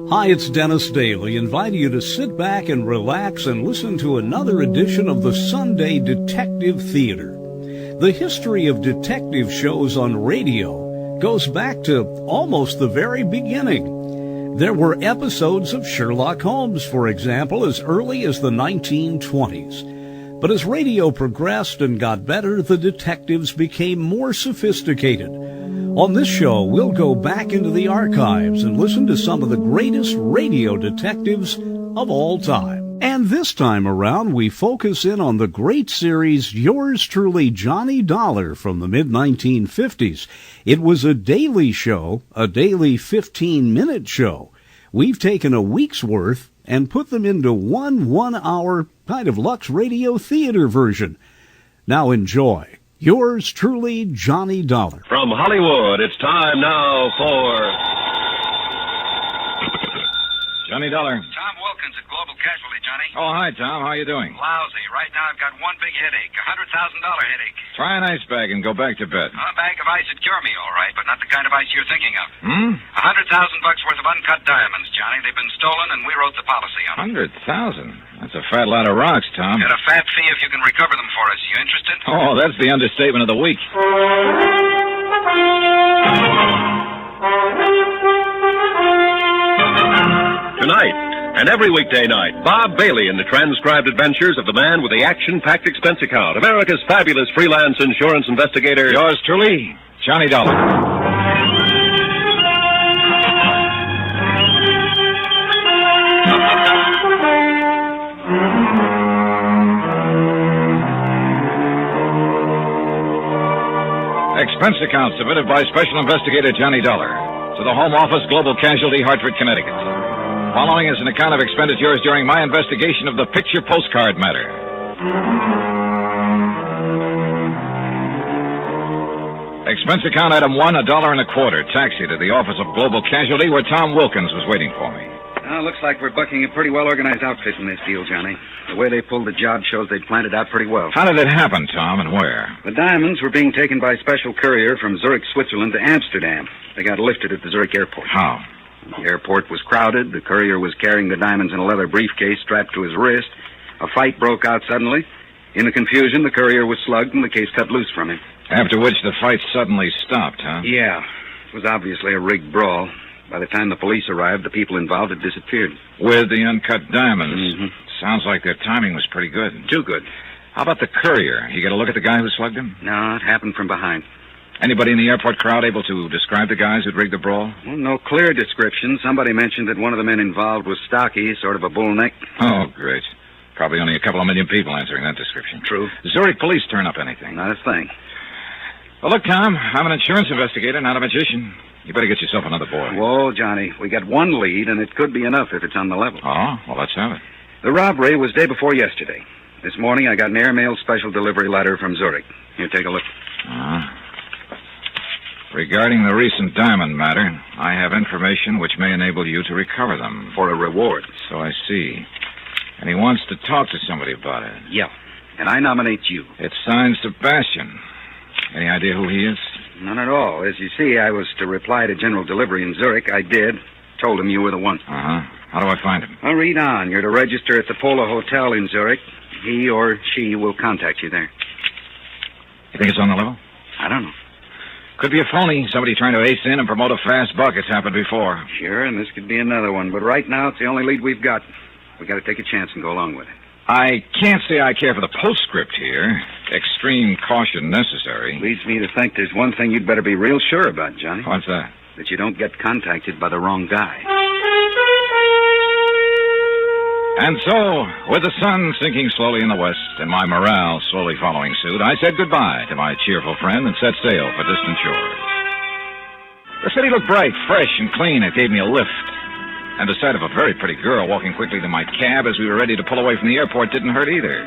Hi, it's Dennis Daly, inviting you to sit back and relax and listen to another edition of the Sunday Detective Theater. The history of detective shows on radio goes back to almost the very beginning. There were episodes of Sherlock Holmes, for example, as early as the 1920s. But as radio progressed and got better, the detectives became more sophisticated. On this show, we'll go back into the archives and listen to some of the greatest radio detectives of all time. And this time around, we focus in on the great series Yours Truly, Johnny Dollar from the mid-1950s. It was a daily show, a daily 15-minute show. We've taken a week's worth and put them into one-hour kind of Lux Radio Theater version. Now enjoy. Yours truly, Johnny Dollar. From Hollywood, it's time now for... Johnny Dollar. Tom Wilkins at Global Casualty, Johnny. Oh, hi, Tom. How are you doing? Lousy. Right now I've got one big headache, $100,000 headache. Try an ice bag and go back to bed. A bag of ice would cure me, all right, but not the kind of ice you're thinking of. $100,000 worth of uncut diamonds, Johnny. They've been stolen, and we wrote the policy on them. 100,000? That's a fat lot of rocks, Tom. Get a fat fee if you can recover them for us. You interested? Oh, that's the understatement of the week. Tonight, and every weekday night, Bob Bailey in the transcribed adventures of the man with the action-packed expense account, America's fabulous freelance insurance investigator. Yours truly, Johnny Dollar. Expense account submitted by Special Investigator Johnny Dollar to the Home Office, Global Casualty, Hartford, Connecticut. Following is an account of expenditures during my investigation of the picture postcard matter. Expense account item 1, $1.25. Taxi to the office of Global Casualty, where Tom Wilkins was waiting for me. Looks like we're bucking a pretty well-organized outfit in this deal, Johnny. The way they pulled the job shows they'd planned it out pretty well. How did it happen, Tom, and where? The diamonds were being taken by special courier from Zurich, Switzerland to Amsterdam. They got lifted at the Zurich airport. How? The airport was crowded. The courier was carrying the diamonds in a leather briefcase strapped to his wrist. A fight broke out suddenly. In the confusion, the courier was slugged and the case cut loose from him. After which the fight suddenly stopped, huh? Yeah. It was obviously a rigged brawl. By the time the police arrived, the people involved had disappeared. With the uncut diamonds. Mm-hmm. Sounds like their timing was pretty good. Too good. How about the courier? You get a look at the guy who slugged him? No, it happened from behind. Anybody in the airport crowd able to describe the guys who'd rigged the brawl? Well, no clear description. Somebody mentioned that one of the men involved was stocky, sort of a bull neck. Oh, great. Probably only a couple of million people answering that description. True. Zurich police turn up anything? Not a thing. Well, look, Tom, I'm an insurance investigator, not a magician. You better get yourself another boy. Whoa, Johnny, we got one lead, and it could be enough if it's on the level. Oh, well, let's have it. The robbery was day before yesterday. This morning I got an airmail special delivery letter from Zurich. Here, take a look. Regarding the recent diamond matter, I have information which may enable you to recover them. For a reward. So I see. And he wants to talk to somebody about it. Yeah, and I nominate you. It's signed Sebastian. Any idea who he is? None at all. As you see, I was to reply to General Delivery in Zurich. I did. Told him you were the one. Uh-huh. How do I find him? Well, read on. You're to register at the Polo Hotel in Zurich. He or she will contact you there. You think it's on the level? I don't know. Could be a phony. Somebody trying to ace in and promote a fast buck. It's happened before. Sure, and this could be another one. But right now, it's the only lead we've got. We got to take a chance and go along with it. I can't say I care for the postscript here. Extreme caution necessary. Leads me to think there's one thing you'd better be real sure about, Johnny. What's that? That you don't get contacted by the wrong guy. And so, with the sun sinking slowly in the west and my morale slowly following suit, I said goodbye to my cheerful friend and set sail for distant shores. The city looked bright, fresh, and clean. It gave me a lift. And the sight of a very pretty girl walking quickly to my cab as we were ready to pull away from the airport didn't hurt either.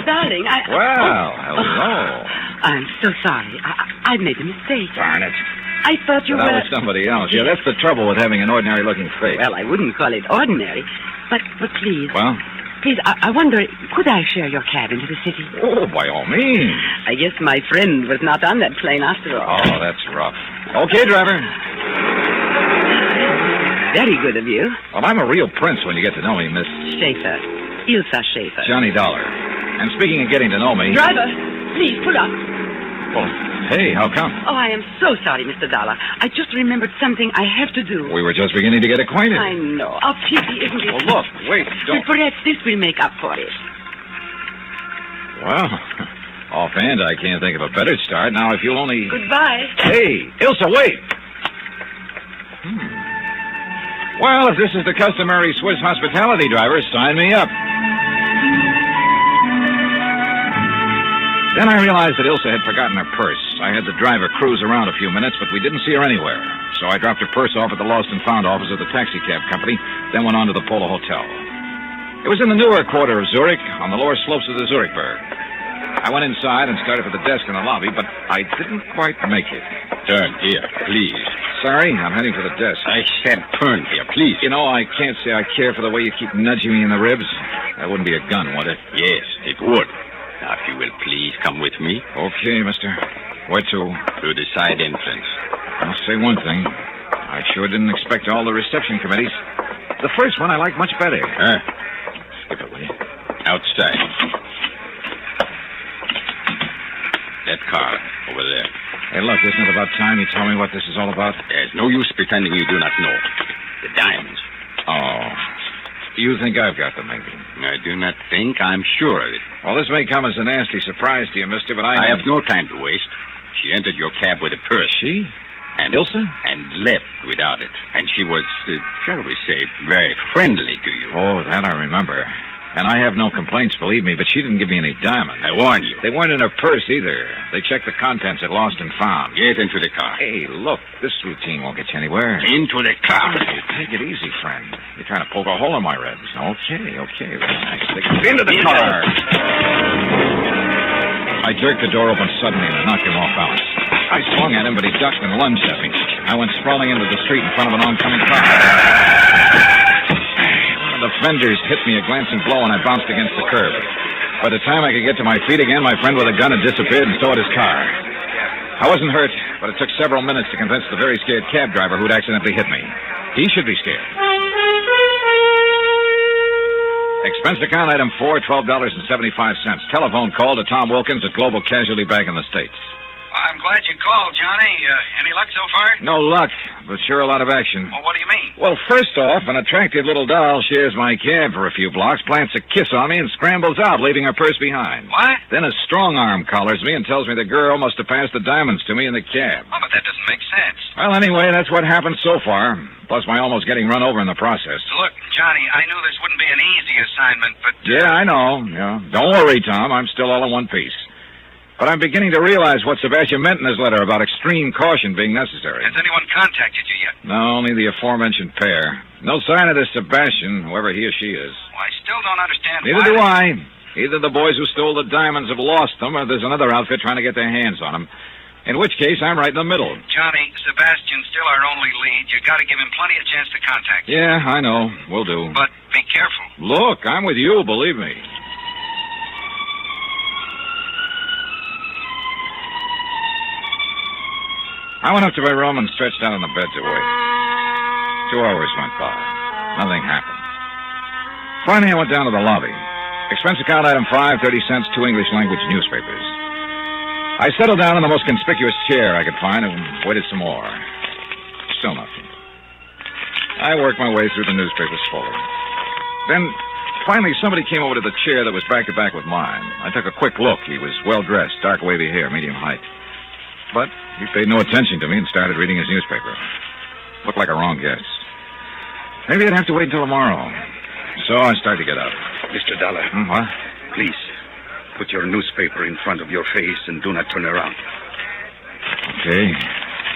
Darling, Well, hello. I'm so sorry. I've made a mistake. Darn it. I thought you That were... was somebody else. Yeah, that's the trouble with having an ordinary-looking face. Well, I wouldn't call it ordinary. But please... Well? Please, I wonder, could I share your cab into the city? Oh, by all means. I guess my friend was not on that plane after all. Oh, that's rough. Okay, driver. very good of you. Well, I'm a real prince when you get to know me, Miss Schaefer. Ilsa Schaefer. Johnny Dollar. And speaking of getting to know me... Driver, please, pull up. Well, hey, how come? Oh, I am so sorry, Mr. Dollar. I just remembered something I have to do. We were just beginning to get acquainted. I know. How pity, isn't it? Well, look, wait, don't... But perhaps this will make up for it. Well, offhand, I can't think of a better start. Now, if you'll only... Goodbye. Hey, Ilsa, wait! Well, if this is the customary Swiss hospitality, driver, sign me up. Then I realized that Ilsa had forgotten her purse. I had the driver cruise around a few minutes, but we didn't see her anywhere. So I dropped her purse off at the Lost and Found office of the taxi cab company, then went on to the Polo Hotel. It was in the newer quarter of Zurich, on the lower slopes of the Zurichberg. I went inside and started for the desk in the lobby, but I didn't quite make it. Turn here, please. Sorry, I'm heading for the desk. I said turn here, please. You know, I can't say I care for the way you keep nudging me in the ribs. That wouldn't be a gun, would it? Yes, it would. Now, if you will please come with me Okay, mister. Where to? to the side entrance. I'll say one thing. I sure didn't expect all the reception committees. The first one I like much better. Skip it, will you? Outside. That car over there. Hey, look, isn't it about time you tell me what this is all about? There's no use pretending you do not know. The diamonds. Oh. You think I've got them, maybe? I do not think. I'm sure of it. Well, this may come as a nasty surprise to you, mister, but I have no time to waste. She entered your cab with a purse. She? And Ilsa? And left without it. And she was, shall we say, very friendly to you. Oh, that I remember. And I have no complaints, believe me, but she didn't give me any diamonds. I warn you. They weren't in her purse, either. They checked the contents at Lost and Found. Get into the car. Hey, look, this routine won't get you anywhere. Into the car. Hey, take it easy, friend. You're trying to poke a hole in my ribs. Okay, relax. Into the car. I jerked the door open suddenly and knocked him off balance. I swung at him, but he ducked and lunged at me. I went sprawling into the street in front of an oncoming car. One of the fenders hit me a glancing blow, and I bounced against the curb. By the time I could get to my feet again, my friend with a gun had disappeared, and so had his car. I wasn't hurt, but it took several minutes to convince the very scared cab driver who'd accidentally hit me. He should be scared. Expense account item 4, $12.75. Telephone call to Tom Wilkins at Global Casualty Bank in the States. I'm glad you called, Johnny. Any luck so far? No luck, but sure a lot of action. Well, what do you mean? Well, first off, an attractive little doll shares my cab for a few blocks, plants a kiss on me, and scrambles out, leaving her purse behind. What? Then a strong arm collars me and tells me the girl must have passed the diamonds to me in the cab. Oh, but that doesn't make sense. Well, anyway, that's what happened so far, plus my almost getting run over in the process. Look, Johnny, I knew this wouldn't be an easy assignment, but... Yeah, I know. Yeah. Don't worry, Tom. I'm still all in one piece. But I'm beginning to realize what Sebastian meant in his letter about extreme caution being necessary. Has anyone contacted you yet? No, only the aforementioned pair. No sign of this Sebastian, whoever he or she is. Well, I still don't understand Neither why... do I. Either the boys who stole the diamonds have lost them, or there's another outfit trying to get their hands on them. In which case, I'm right in the middle. Johnny, Sebastian's still our only lead. You got to give him plenty of chance to contact you. Yeah, I know. Will do. But be careful. Look, I'm with you, believe me. I went up to my room and stretched out on the bed to wait. 2 hours went by. Nothing happened. Finally, I went down to the lobby. Expense account item 5, 30 cents, 2 English language newspapers. I settled down in the most conspicuous chair I could find and waited some more. Still nothing. I worked my way through the newspapers fully. Then, finally, somebody came over to the chair that was back to back with mine. I took a quick look. He was well-dressed, dark wavy hair, medium height. But he paid no attention to me and started reading his newspaper. Looked like a wrong guess. Maybe I'd have to wait until tomorrow. So I started to get up. Mr. Dollar. What? Please, put your newspaper in front of your face and do not turn around. Okay.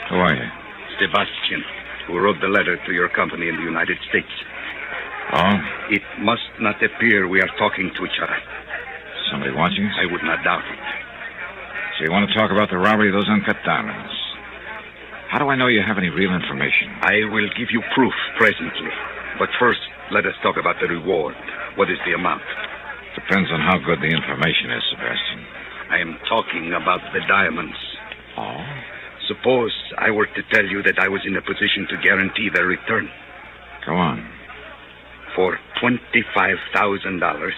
Who are you? Sebastian, who wrote the letter to your company in the United States. Oh? It must not appear we are talking to each other. Somebody wants you? I would not doubt it. So you want to talk about the robbery of those uncut diamonds? How do I know you have any real information? I will give you proof presently. But first, let us talk about the reward. What is the amount? Depends on how good the information is, Sebastian. I am talking about the diamonds. Oh? Suppose I were to tell you that I was in a position to guarantee their return. Go on. For $25,000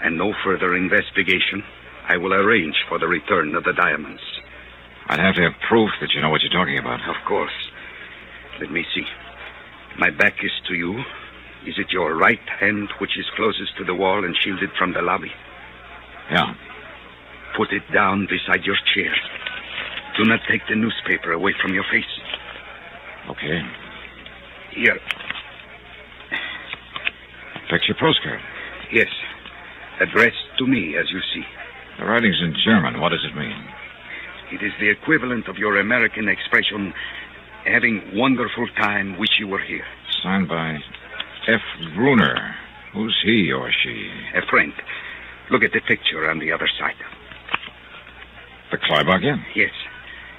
and no further investigation, I will arrange for the return of the diamonds. I'd have to have proof that you know what you're talking about. Of course. Let me see. My back is to you. Is it your right hand which is closest to the wall and shielded from the lobby? Yeah. Put it down beside your chair. Do not take the newspaper away from your face. Okay. Here. Picture postcard. Yes. Addressed to me, as you see. The writing's in German. What does it mean? It is the equivalent of your American expression, having wonderful time, wish you were here. Signed by F. Gruner. Who's he or she? A friend. Look at the picture on the other side. The Kleibach Inn? Yes.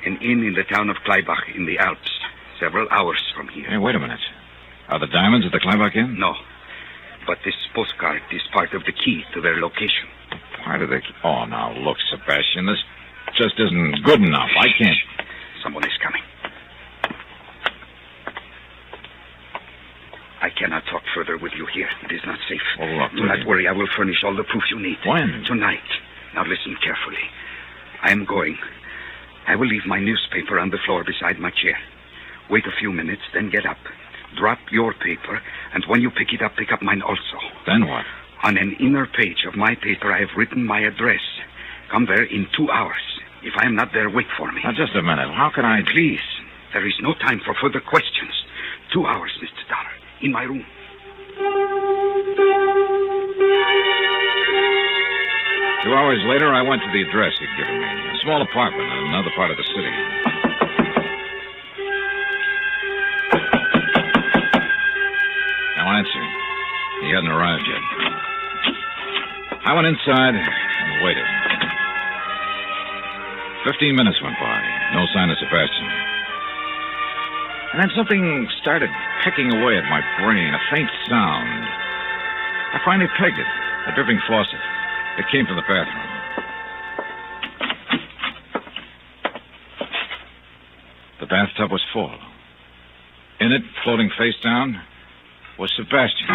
An inn in the town of Kleibach in the Alps, several hours from here. Hey, wait a minute. Are the diamonds at the Kleibach Inn? No. But this postcard is part of the key to their location. Part of the... Oh, now, look, Sebastian, this just isn't good enough. I can't... Someone is coming. I cannot talk further with you here. It is not safe. Oh, look, Do not worry. I will furnish all the proof you need. When? Tonight. Now listen carefully. I am going. I will leave my newspaper on the floor beside my chair. Wait a few minutes, then get up. Drop your paper, and when you pick it up, pick up mine also. Then what? On an inner page of my paper, I have written my address. Come there in 2 hours. If I am not there, wait for me. Now, just a minute. How can I... Please. There is no time for further questions. 2 hours, Mr. Dollar. In my room. 2 hours later, I went to the address he'd given me. A small apartment in another part of the city. No answer. He hadn't arrived yet. I went inside and waited. 15 minutes went by. No sign of Sebastian. And then something started pecking away at my brain, a faint sound. I finally pegged it, a dripping faucet. It came from the bathroom. The bathtub was full. In it, floating face down, was Sebastian.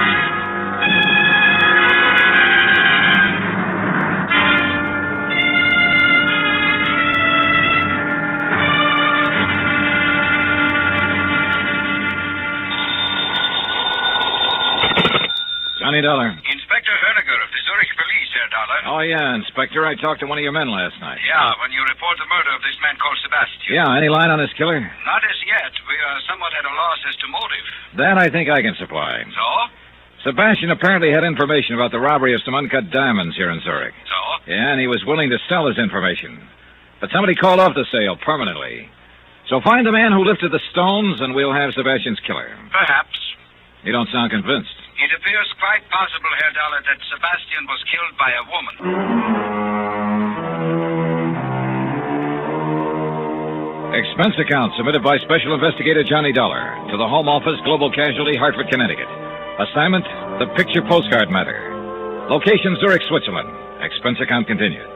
Johnny Dollar. Inspector Herniger of the Zurich Police, Herr Dollar. Oh, yeah, Inspector. I talked to one of your men last night. Yeah, when you report the murder of this man called Sebastian. Yeah, any line on this killer? Not as yet. We are somewhat at a loss as to motive. That I think I can supply. So? Sebastian apparently had information about the robbery of some uncut diamonds here in Zurich. So? Yeah, and he was willing to sell his information. But somebody called off the sale permanently. So find the man who lifted the stones, and we'll have Sebastian's killer. Perhaps. You don't sound convinced. It appears quite possible, Herr Dollar, that Sebastian was killed by a woman. Expense account submitted by Special Investigator Johnny Dollar to the Home Office, Global Casualty, Hartford, Connecticut. Assignment, the picture postcard matter. Location, Zurich, Switzerland. Expense account continued.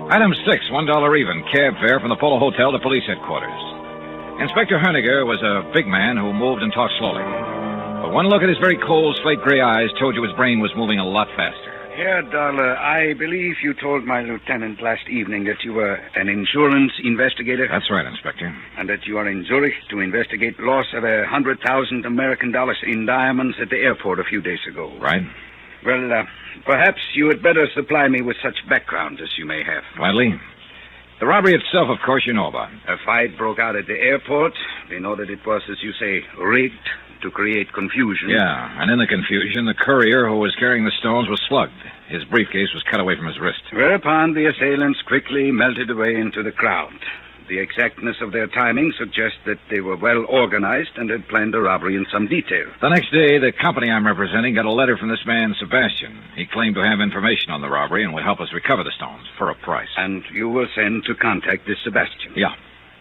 Item 6, $1 even, cab fare from the Polo Hotel to police headquarters. Inspector Herniger was a big man who moved and talked slowly. But one look at his very cold, slate-gray eyes told you his brain was moving a lot faster. Herr Dollar, I believe you told my lieutenant last evening that you were an insurance investigator. That's right, Inspector. And that you are in Zurich to investigate loss of 100,000 American dollars in diamonds at the airport a few days ago. Right. Well, perhaps you had better supply me with such background as you may have. Gladly. The robbery itself, of course, you know about. A fight broke out at the airport. We know that it was, as you say, rigged to create confusion. Yeah, and in the confusion, the courier who was carrying the stones was slugged. His briefcase was cut away from his wrist. Whereupon the assailants quickly melted away into the crowd. The exactness of their timing suggests that they were well organized and had planned the robbery in some detail. The next day, the company I'm representing got a letter from this man, Sebastian. He claimed to have information on the robbery and would help us recover the stones for a price. And you were sent to contact this Sebastian? Yeah.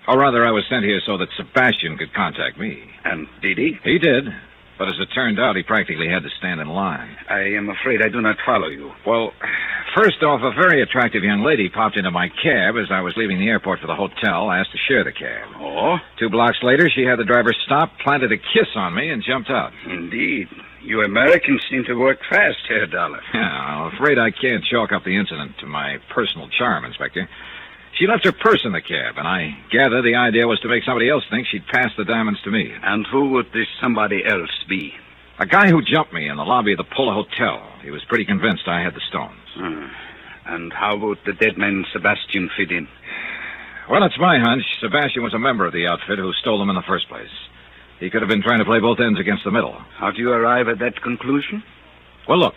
Or rather, I was sent here so that Sebastian could contact me. And did he? He did. But as it turned out, he practically had to stand in line. I am afraid I do not follow you. Well, First off, a very attractive young lady popped into my cab as I was leaving the airport for the hotel, asked to share the cab. Oh? 2 blocks later, she had the driver stop, planted a kiss on me, and jumped out. Indeed. You Americans seem to work fast, Herr Dollar. Yeah, I'm afraid I can't chalk up the incident to my personal charm, Inspector. She left her purse in the cab, and I gather the idea was to make somebody else think she'd passed the diamonds to me. And who would this somebody else be? A guy who jumped me in the lobby of the Pula Hotel. He was pretty convinced I had the stones. And how would the dead man Sebastian fit in? Well, it's my hunch Sebastian was a member of the outfit who stole them in the first place. He could have been trying to play both ends against the middle. How do you arrive at that conclusion? Well, look,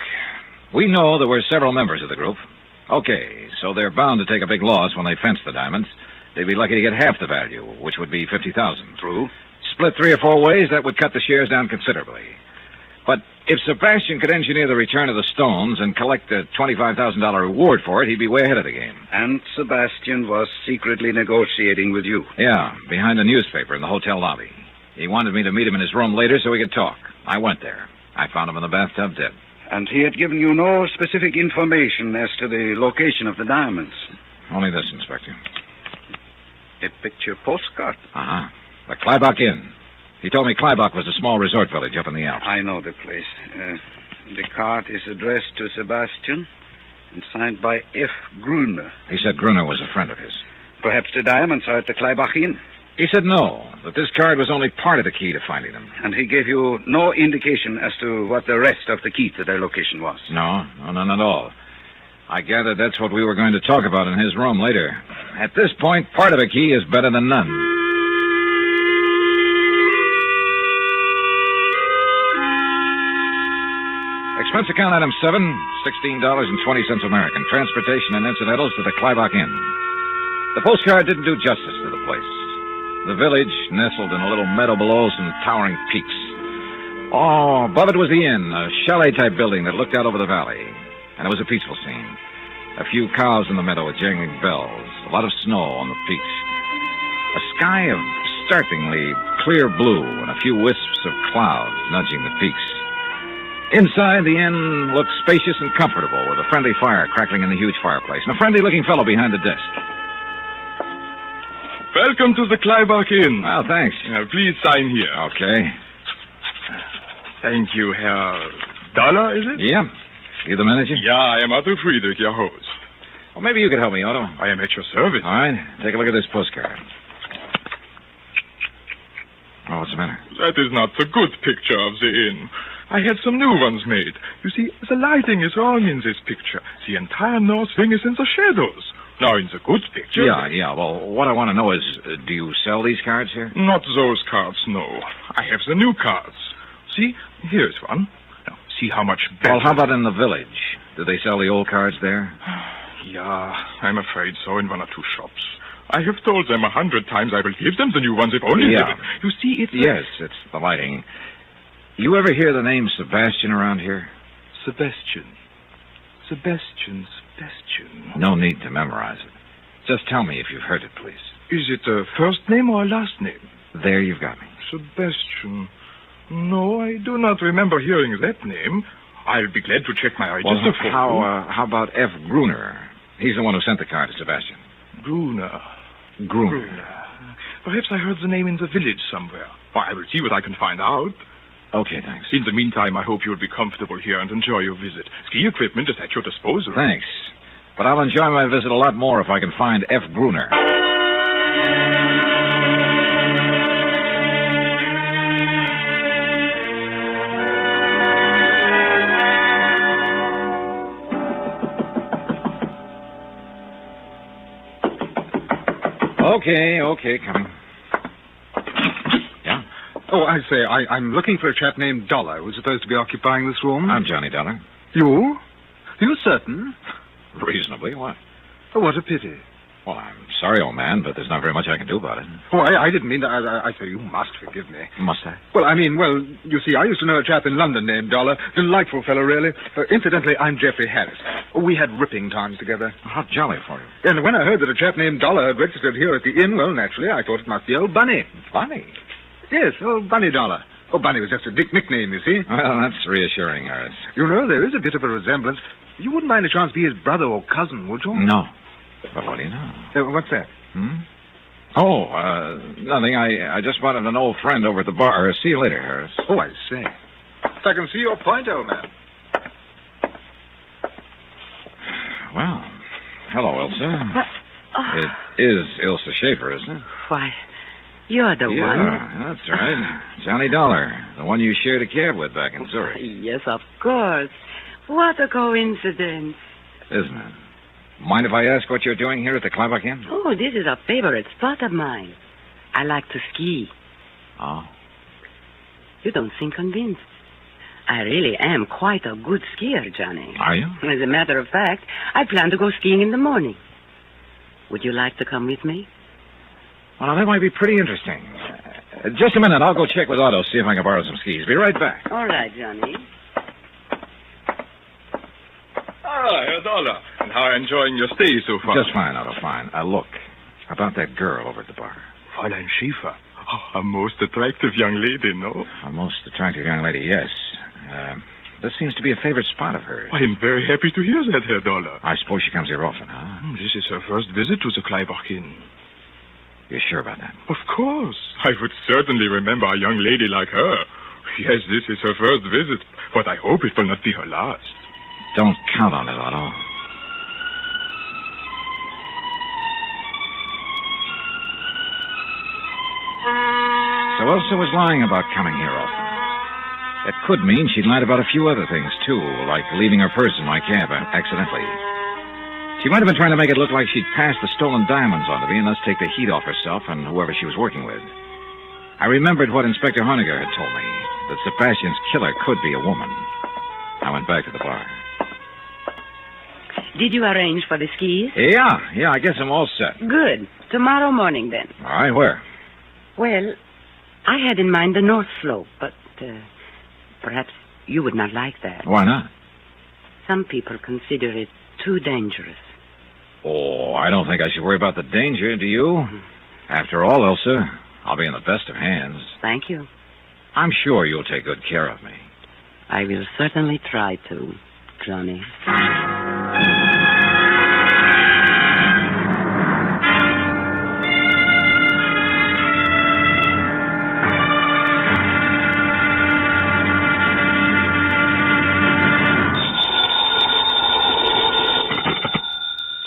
we know there were several members of the group. Okay, so they're bound to take a big loss when they fence the diamonds. They'd be lucky to get half the value, which would be $50,000. True. Split 3 or 4 ways, that would cut the shares down considerably. But if Sebastian could engineer the return of the stones and collect the $25,000 reward for it, he'd be way ahead of the game. And Sebastian was secretly negotiating with you. Yeah, behind a newspaper in the hotel lobby. He wanted me to meet him in his room later so we could talk. I went there. I found him in the bathtub dead. And he had given you no specific information as to the location of the diamonds. Only this, Inspector. A picture postcard. Uh-huh. The Kleibach Inn. He told me Kleibach was a small resort village up in the Alps. I know the place. The card is addressed to Sebastian and signed by F. Gruner. He said Gruner was a friend of his. Perhaps the diamonds are at the Kleibach Inn. He said no, that this card was only part of the key to finding them. And he gave you no indication as to what the rest of the key to their location was? No, none at all. I gathered that's what we were going to talk about in his room later. At this point, part of a key is better than none. Expense account item 7, $16.20 American. Transportation and incidentals to the Kleibach Inn. The postcard didn't do justice to the place. The village nestled in a little meadow below some towering peaks. Oh, above it was the inn, a chalet-type building that looked out over the valley. And it was a peaceful scene. A few cows in the meadow with jangling bells. A lot of snow on the peaks. A sky of startlingly clear blue and a few wisps of clouds nudging the peaks. Inside, the inn looked spacious and comfortable with a friendly fire crackling in the huge fireplace and a friendly-looking fellow behind the desk. Welcome to the Kleibach Inn. Well, thanks. Please sign here. Okay. Thank you, Herr Dollar, is it? Yeah. You the manager? Yeah, I am Otto Friedrich, your host. Well, maybe you could help me, Otto. I am at your service. All right. Take a look at this postcard. Oh, what's the matter? That is not the good picture of the inn. I had some new ones made. You see, the lighting is wrong in this picture. The entire north wing is in the shadows. Now, in the good picture... Yeah. Well, what I want to know is, do you sell these cards here? Not those cards, no. I have the new cards. See, here's one. Now, see how much better... Well, how about in the village? Do they sell the old cards there? Yeah, I'm afraid so, in 1 or 2 shops. I have told them 100 times I will give them the new ones if only... Yeah. You see, it's... Yes, it's the lighting. You ever hear the name Sebastian around here? Sebastian. No need to memorize it. Just tell me if you've heard it, please. Is it a first name or a last name? There you've got me. Sebastian. No, I do not remember hearing that name. I'll be glad to check my register for you. How about F. Gruner? He's the one who sent the card to Sebastian. Gruner. Perhaps I heard the name in the village somewhere. Well, I will see what I can find out. Okay, thanks. In the meantime, I hope you'll be comfortable here and enjoy your visit. Ski equipment is at your disposal. Thanks. But I'll enjoy my visit a lot more if I can find F. Gruner. Okay, coming. Yeah? Oh, I say, I'm looking for a chap named Dollar who's supposed to be occupying this room. I'm Johnny Dollar. You? You certain? Reasonably, what? Oh, what a pity. Well, I'm sorry, old man, but there's not very much I can do about it. Oh, I didn't mean that. I say you must forgive me. Must I? Well, you see, I used to know a chap in London named Dollar. Delightful fellow, really. Incidentally, I'm Geoffrey Harris. We had ripping times together. How jolly for you. And when I heard that a chap named Dollar had registered here at the inn, well, naturally, I thought it must be old Bunny. Bunny? Yes, old Bunny Dollar. Oh, Bunny was just a nickname, you see. Well, that's reassuring, Harris. You know, there is a bit of a resemblance. You wouldn't by any chance be his brother or cousin, would you? No. But what do you know? What's that? Oh, nothing. I just spotted an old friend over at the bar. See you later, Harris. Oh, I say. I can see your point, old man. Well, hello, Ilsa. It is Ilsa Schaefer, isn't it? Why, you're the one. Yeah, that's right. Johnny Dollar, the one you shared a cab with back in Zurich. Yes, of course. What a coincidence. Isn't it? Mind if I ask what you're doing here at the Kleibach Inn? Oh, this is a favorite spot of mine. I like to ski. Oh? You don't seem convinced. I really am quite a good skier, Johnny. Are you? As a matter of fact, I plan to go skiing in the morning. Would you like to come with me? Well, that might be pretty interesting. Just a minute. I'll go check with Otto, see if I can borrow some skis. Be right back. All right, Johnny. Herr Dollar. And how are you enjoying your stay so far? Just fine, Otto, fine. Look, about that girl over at the bar. Fräulein Schäfer. Oh, a most attractive young lady, no? A most attractive young lady, yes. This seems to be a favorite spot of hers. I'm very happy to hear that, Herr Dollar. I suppose she comes here often, huh? This is her first visit to the Kleibach Inn. You're sure about that? Of course. I would certainly remember a young lady like her. Yes, this is her first visit, but I hope it will not be her last. Don't count on it, Otto. So Elsa was lying about coming here often. That could mean she'd lied about a few other things, too, like leaving her purse in my cab accidentally. She might have been trying to make it look like she'd passed the stolen diamonds on to me and thus take the heat off herself and whoever she was working with. I remembered what Inspector Honegger had told me, that Sebastian's killer could be a woman. I went back to the bar. Did you arrange for the skis? Yeah, I guess I'm all set. Good. Tomorrow morning, then. All right, where? Well, I had in mind the North Slope, but perhaps you would not like that. Why not? Some people consider it too dangerous. Oh, I don't think I should worry about the danger, do you? After all, Elsa, I'll be in the best of hands. Thank you. I'm sure you'll take good care of me. I will certainly try to, Johnny.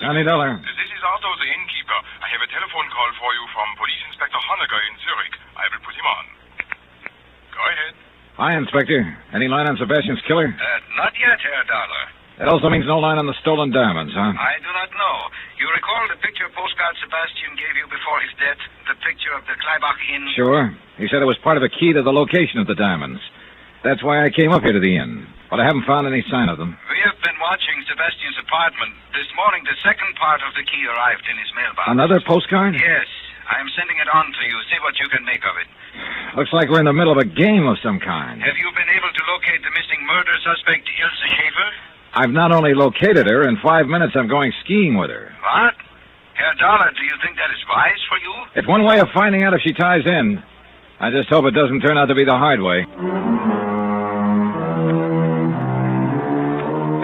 Johnny Dollar. This is Otto, the innkeeper. I have a telephone call for you from Police Inspector Honegger in Zurich. I will put him on. Go ahead. Hi, Inspector. Any line on Sebastian's killer? Not yet, Herr Dollar. That also means no line on the stolen diamonds, huh? I do not know. You recall the picture postcard Sebastian gave you before his death? The picture of the Kleibach Inn? Sure. He said it was part of a key to the location of the diamonds. That's why I came up here to the inn. But I haven't found any sign of them. We have been watching Sebastian's apartment. This morning, the second part of the key arrived in his mailbox. Another postcard? Yes. I am sending it on to you. See what you can make of it. Looks like we're in the middle of a game of some kind. Have you been able to locate the missing murder suspect, Ilse Schaefer? I've not only located her, in 5 minutes I'm going skiing with her. What? Herr Dollar, do you think that is wise for you? It's one way of finding out if she ties in. I just hope it doesn't turn out to be the hard way.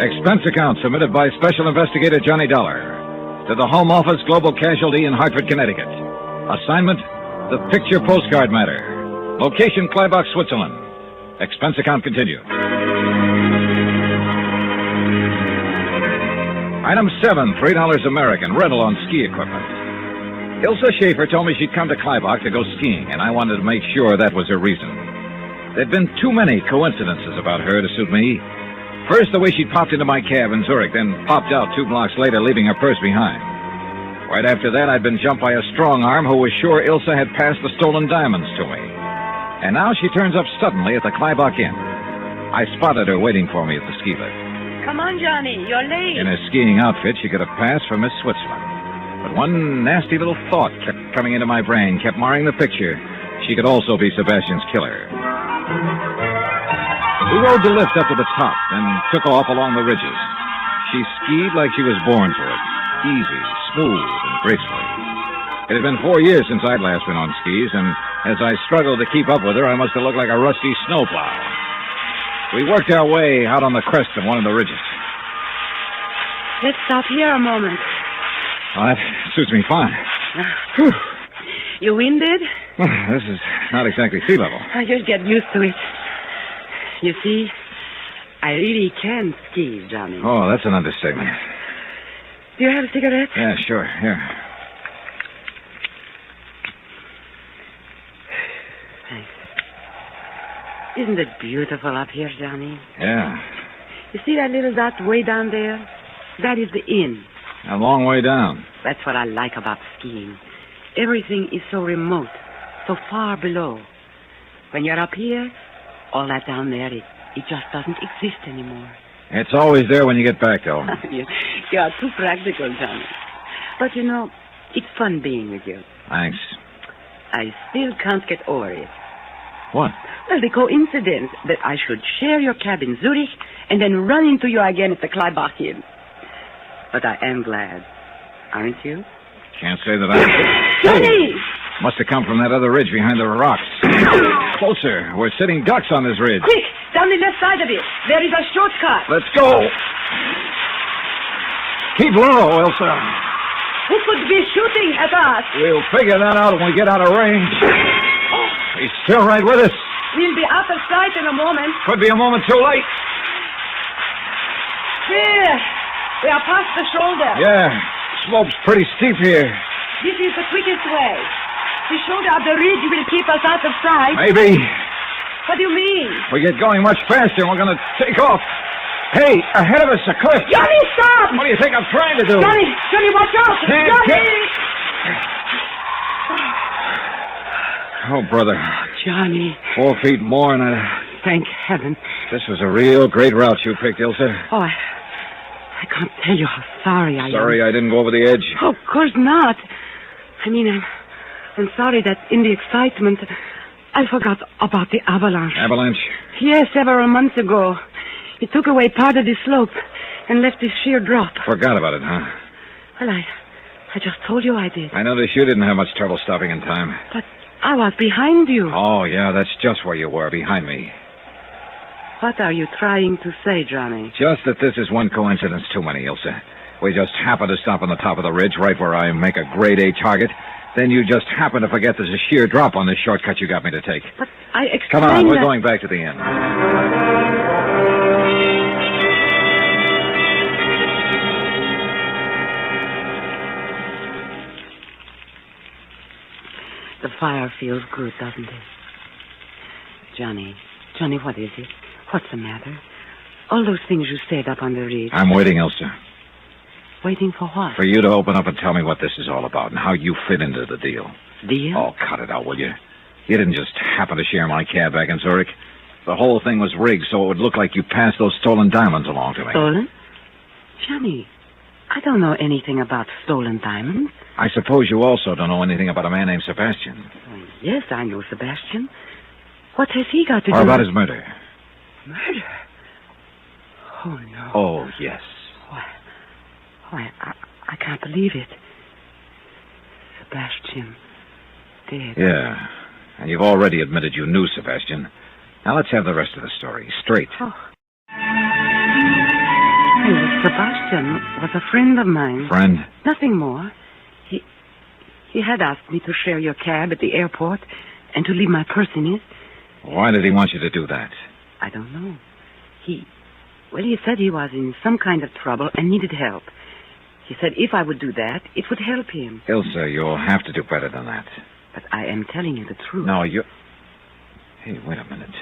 Expense account submitted by Special Investigator Johnny Dollar to the Home Office Global Casualty in Hartford, Connecticut. Assignment, the picture postcard matter. Location, Kleibach, Switzerland. Expense account continued. Item 7, $3 American, rental on ski equipment. Ilse Schaefer told me she'd come to Kleibach to go skiing, and I wanted to make sure that was her reason. There'd been too many coincidences about her to suit me. First, the way she popped into my cab in Zurich, then popped out 2 blocks later, leaving her purse behind. Right after that, I'd been jumped by a strong arm who was sure Ilse had passed the stolen diamonds to me. And now she turns up suddenly at the Kleibach Inn. I spotted her waiting for me at the ski lift. Come on, Johnny. You're late. In her skiing outfit, she could have passed for Miss Switzerland. But one nasty little thought kept coming into my brain, kept marring the picture. She could also be Sebastian's killer. We rode the lift up to the top, then took off along the ridges. She skied like she was born for it, easy, smooth, and gracefully. It had been 4 years since I'd last been on skis, and as I struggled to keep up with her, I must have looked like a rusty snowplow. We worked our way out on the crest of one of the ridges. Let's stop here a moment. Well, that suits me fine. You winded? This is not exactly sea level. You'll get used to it. You see, I really can ski, Johnny. Oh, that's an understatement. Do you have a cigarette? Yeah, sure. Here. Thanks. Isn't it beautiful up here, Johnny? Yeah. You see that little dot way down there? That is the inn. A long way down. That's what I like about skiing. Everything is so remote, so far below. When you're up here, all that down there, it just doesn't exist anymore. It's always there when you get back, though. You are too practical, Johnny. But, you know, it's fun being with you. Thanks. I still can't get over it. What? Well, the coincidence that I should share your cab in Zurich and then run into you again at the Kleibach Inn. But I am glad. Aren't you? Can't say that I... Johnny! Hey, must have come from that other ridge behind the rocks. Closer. We're sitting ducks on this ridge. Quick! Down the left side of it. There is a shortcut. Let's go. Keep low, Elsa. Who could be shooting at us? We'll figure that out when we get out of range. He's still right with us. We'll be out of sight in a moment. Could be a moment too late. Here. We are past the shoulder. Yeah. Slope's pretty steep here. This is the quickest way. The shoulder of the ridge will keep us out of sight. Maybe. What do you mean? We get going much faster and we're going to take off. Hey, ahead of us, a cliff. Johnny, stop! What do you think I'm trying to do? Johnny, watch out! Johnny! Oh, brother. Johnny. 4 feet more and Thank heaven. This was a real great route you picked, Ilsa. Oh, I can't tell you how sorry I am. Sorry I didn't go over the edge. Oh, of course not. I mean, I'm sorry that in the excitement, I forgot about the avalanche. Avalanche? Yes, several months ago. It took away part of the slope and left this sheer drop. Forgot about it, huh? Well, I just told you I did. I noticed you didn't have much trouble stopping in time. But I was behind you. Oh, yeah, that's just where you were, behind me. What are you trying to say, Johnny? Just that this is one coincidence too many, Ilsa. We just happened to stop on the top of the ridge, right where I make a grade A target. Then you just happen to forget there's a sheer drop on this shortcut you got me to take. But I explained Come on, we're that... going back to the inn. The fire feels good, doesn't it? Johnny, what is it? What's the matter? All those things you said up on the ridge. I'm waiting, Elsa. Waiting for what? For you to open up and tell me what this is all about and how you fit into the deal. Deal? Oh, cut it out, will you? You didn't just happen to share my cab back in Zurich. The whole thing was rigged so it would look like you passed those stolen diamonds along to me. Stolen? Johnny, I don't know anything about stolen diamonds. I suppose you also don't know anything about a man named Sebastian. Oh, yes, I know Sebastian. What has he got to do? Or about his murder. Murder? Oh, no. Oh, yes. I can't believe it. Sebastian dead. Yeah. And you've already admitted you knew Sebastian. Now let's have the rest of the story. Straight. Oh. Well, Sebastian was a friend of mine. Friend? Nothing more. He had asked me to share your cab at the airport and to leave my purse in it. Why did he want you to do that? I don't know. He said he was in some kind of trouble and needed help. He said if I would do that, it would help him. Ilsa, you'll have to do better than that. But I am telling you the truth. No, you... Hey, wait a minute.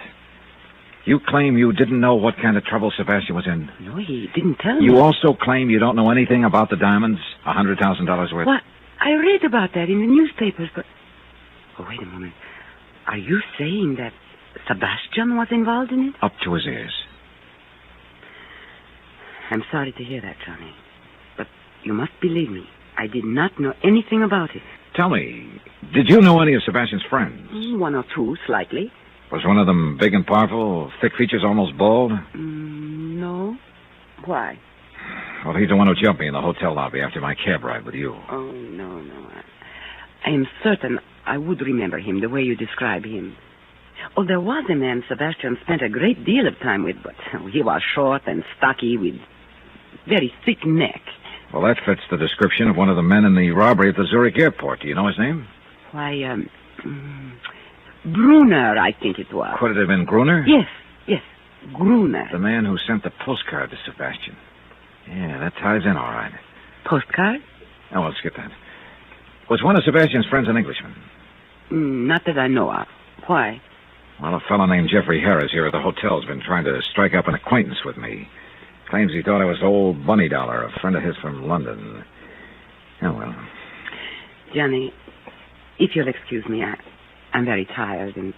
You claim you didn't know what kind of trouble Sebastian was in. No, he didn't tell me. You also claim you don't know anything about the diamonds? $100,000 worth? What? I read about that in the newspapers, but... Oh, wait a moment. Are you saying that Sebastian was involved in it? Up to his ears. I'm sorry to hear that, Johnny. But you must believe me. I did not know anything about it. Tell me, did you know any of Sebastian's friends? One or two, slightly. Was one of them big and powerful, thick features, almost bald? No. Why? Well, he's the one who jumped me in the hotel lobby after my cab ride with you. Oh, no. I am certain I would remember him the way you describe him. Oh, there was a man Sebastian spent a great deal of time with, but he was short and stocky with very thick neck. Well, that fits the description of one of the men in the robbery at the Zurich airport. Do you know his name? Why, Brunner, I think it was. Could it have been Gruner? Yes, Gruner. The man who sent the postcard to Sebastian. Yeah, that ties in all right. Postcard? Oh, well, skip that. Was one of Sebastian's friends an Englishman? Not that I know of. Why? Well, a fellow named Jeffrey Harris here at the hotel's been trying to strike up an acquaintance with me. Claims he thought I was old Bunny Dollar, a friend of his from London. Oh, well. Johnny, if you'll excuse me, I'm very tired and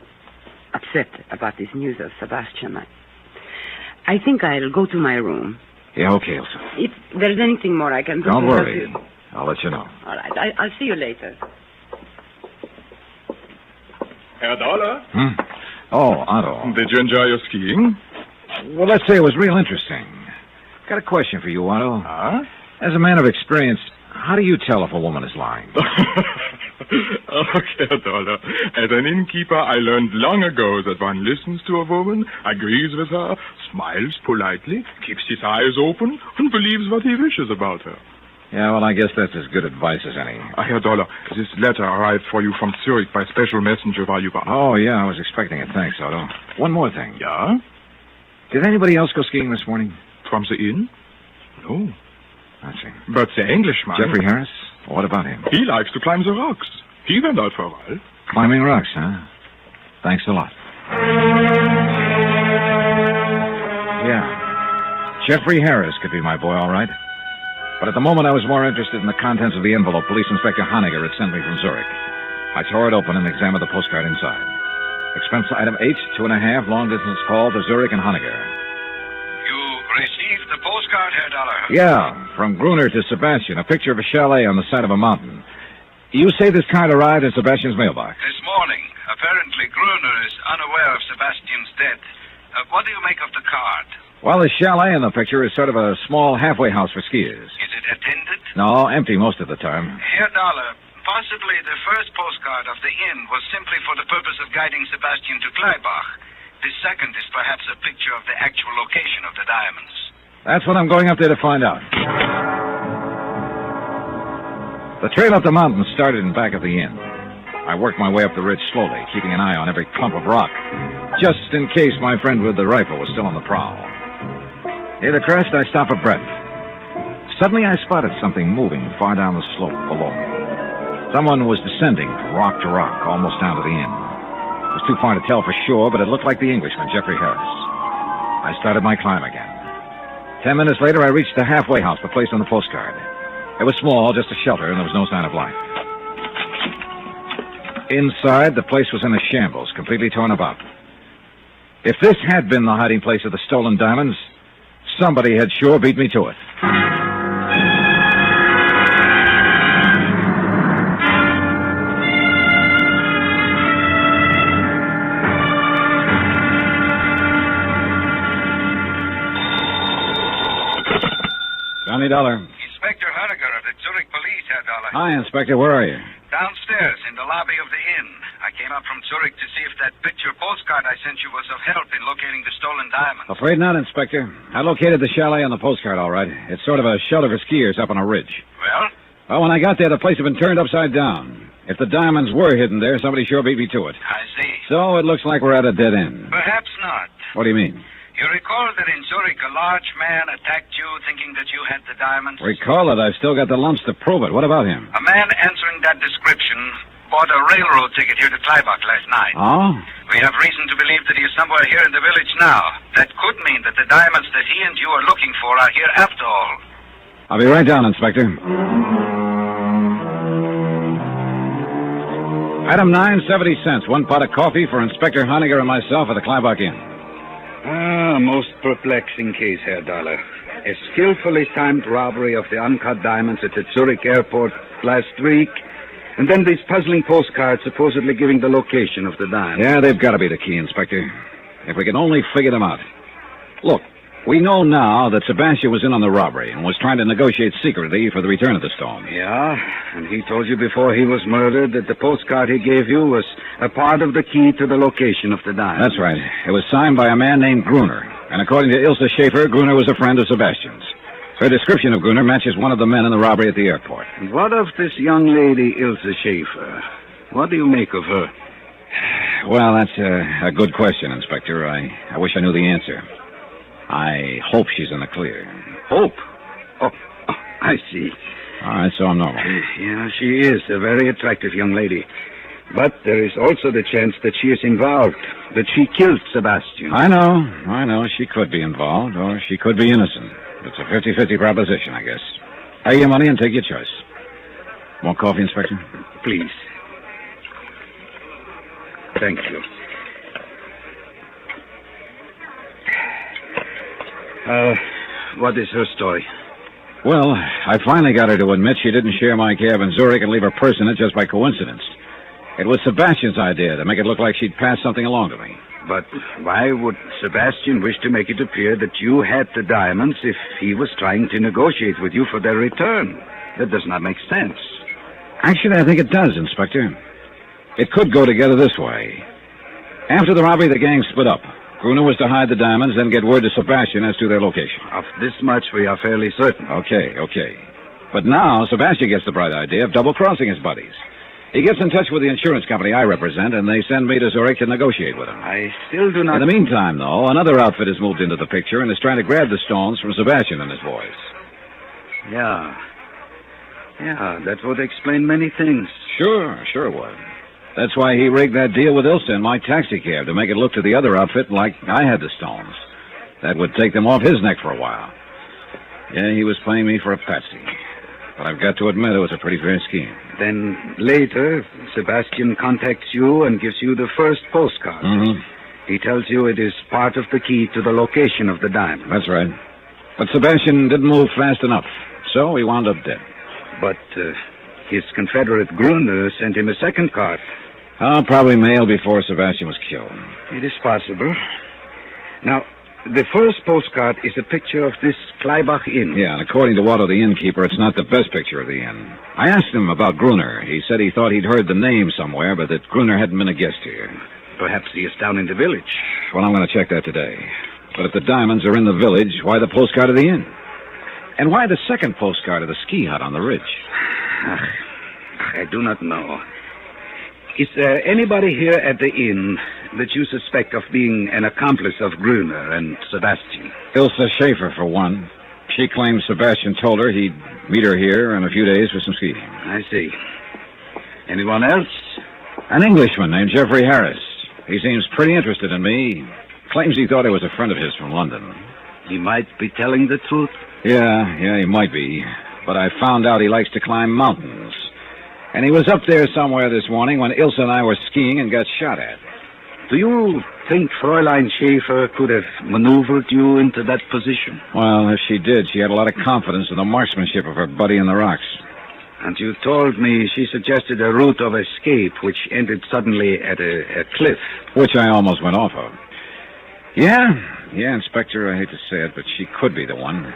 upset about this news of Sebastian. I think I'll go to my room. Yeah, okay, Elsa. If there's anything more I can do... Don't worry. I'll let you know. All right, I'll see you later. Herr Dollar? Oh, Otto. Did you enjoy your skiing? Well, let's say it was real interesting. Got a question for you, Otto. Huh? As a man of experience, how do you tell if a woman is lying? Okay, Herr Dollar. As an innkeeper, I learned long ago that one listens to a woman, agrees with her, smiles politely, keeps his eyes open, and believes what he wishes about her. Yeah, well, I guess that's as good advice as any. Herr Dollar, this letter arrived for you from Zurich by special messenger while you were... Oh, yeah, I was expecting it. Thanks, Otto. One more thing. Yeah? Did anybody else go skiing this morning? From the inn? No. I see. But the Englishman... Jeffrey Harris? What about him? He likes to climb the rocks. He went out for a while. Climbing rocks, huh? Thanks a lot. Yeah. Jeffrey Harris could be my boy, all right. But at the moment, I was more interested in the contents of the envelope Police Inspector Honegger had sent me from Zurich. I tore it open and examined the postcard inside. Expense item H, 2.5, long-distance call to Zurich and Honegger. You received the postcard, Herr Dollar? Yeah, from Gruner to Sebastian, a picture of a chalet on the side of a mountain. You say this card arrived at Sebastian's mailbox? This morning. Apparently, Gruner is unaware of Sebastian's death. What do you make of the card? Well, the chalet in the picture is sort of a small halfway house for skiers. Is it attended? No, empty most of the time. Herr Dollar, possibly the first postcard of the inn was simply for the purpose of guiding Sebastian to Kleibach. This second is perhaps a picture of the actual location of the diamonds. That's what I'm going up there to find out. The trail up the mountain started in back of the inn. I worked my way up the ridge slowly, keeping an eye on every clump of rock, just in case my friend with the rifle was still on the prowl. Near the crest, I stopped for breath. Suddenly, I spotted something moving far down the slope below me. Someone was descending from rock to rock, almost down to the inn. It was too far to tell for sure, but it looked like the Englishman, Jeffrey Harris. I started my climb again. 10 minutes later, I reached the halfway house, the place on the postcard. It was small, just a shelter, and there was no sign of life. Inside, the place was in a shambles, completely torn about. If this had been the hiding place of the stolen diamonds, somebody had sure beat me to it. Johnny Dollar. Inspector Honegger of the Zurich Police, Herr Dollar. Hi, Inspector. Where are you? Downstairs, in the lobby of the inn. I came up from Zurich to see if that picture postcard I sent you was of help in locating the stolen diamonds. Afraid not, Inspector. I located the chalet on the postcard, all right. It's sort of a shelter for skiers up on a ridge. Well? Well, when I got there, the place had been turned upside down. If the diamonds were hidden there, somebody sure beat me to it. I see. So it looks like we're at a dead end. Perhaps not. What do you mean? You recall that in Zurich a large man attacked you thinking that you had the diamonds? Recall it. I've still got the lumps to prove it. What about him? A man answering that description bought a railroad ticket here to Kleibach last night. Oh? We have reason to believe that he is somewhere here in the village now. That could mean that the diamonds that he and you are looking for are here after all. I'll be right down, Inspector. Item 9, 70 cents. One pot of coffee for Inspector Honegger and myself at the Kleibach Inn. Most perplexing case, Herr Dollar. A skillfully timed robbery of the uncut diamonds at the Zurich airport last week, and then these puzzling postcards supposedly giving the location of the diamonds. Yeah, they've got to be the key, Inspector. If we can only figure them out. Look, we know now that Sebastian was in on the robbery and was trying to negotiate secretly for the return of the stone. Yeah, and he told you before he was murdered that the postcard he gave you was a part of the key to the location of the diamonds. That's right. It was signed by a man named Gruner. And according to Ilse Schaefer, Gruner was a friend of Sebastian's. Her description of Gruner matches one of the men in the robbery at the airport. And what of this young lady, Ilse Schaefer? What do you make of her? Well, that's a good question, Inspector. I wish I knew the answer. I hope she's in the clear. Hope? Oh, I see. All right, so I'm normal. Yeah, she is a very attractive young lady. But there is also the chance that she is involved, that she killed Sebastian. I know. She could be involved, or she could be innocent. It's a 50-50 proposition, I guess. Pay your money and take your choice. More coffee, Inspector? Please. Thank you. What is her story? Well, I finally got her to admit she didn't share my cab in Zurich and leave her purse in it just by coincidence. It was Sebastian's idea to make it look like she'd passed something along to me. But why would Sebastian wish to make it appear that you had the diamonds if he was trying to negotiate with you for their return? That does not make sense. Actually, I think it does, Inspector. It could go together this way. After the robbery, the gang split up. Gruner was to hide the diamonds, then get word to Sebastian as to their location. Of this much we are fairly certain. Okay. But now, Sebastian gets the bright idea of double-crossing his buddies. He gets in touch with the insurance company I represent, and they send me to Zurich to negotiate with him. I still do not... In the meantime, though, another outfit has moved into the picture and is trying to grab the stones from Sebastian and his boys. Yeah, that would explain many things. Sure it would. That's why he rigged that deal with Ilse in my taxi cab, to make it look to the other outfit like I had the stones. That would take them off his neck for a while. Yeah, he was playing me for a patsy. But I've got to admit it was a pretty fair scheme. Then later, Sebastian contacts you and gives you the first postcard. Mm-hmm. He tells you it is part of the key to the location of the diamond. That's right. But Sebastian didn't move fast enough, so he wound up dead. But his confederate Gruner sent him a second card. Oh, probably mailed before Sebastian was killed. It is possible. Now, the first postcard is a picture of this Kleibach Inn. Yeah, and according to Otto, the innkeeper, it's not the best picture of the inn. I asked him about Gruner. He said he thought he'd heard the name somewhere, but that Gruner hadn't been a guest here. Perhaps he is down in the village. Well, I'm going to check that today. But if the diamonds are in the village, why the postcard of the inn? And why the second postcard of the ski hut on the ridge? I do not know. Is there anybody here at the inn that you suspect of being an accomplice of Gruner and Sebastian? Ilse Schaefer, for one. She claims Sebastian told her he'd meet her here in a few days for some skiing. I see. Anyone else? An Englishman named Jeffrey Harris. He seems pretty interested in me. Claims he thought I was a friend of his from London. He might be telling the truth. Yeah, he might be. But I found out he likes to climb mountains. And he was up there somewhere this morning when Ilse and I were skiing and got shot at. Do you think Fräulein Schaefer could have maneuvered you into that position? Well, if she did, she had a lot of confidence in the marksmanship of her buddy in the rocks. And you told me she suggested a route of escape which ended suddenly at a cliff. Which I almost went off of. Yeah, Inspector, I hate to say it, but she could be the one.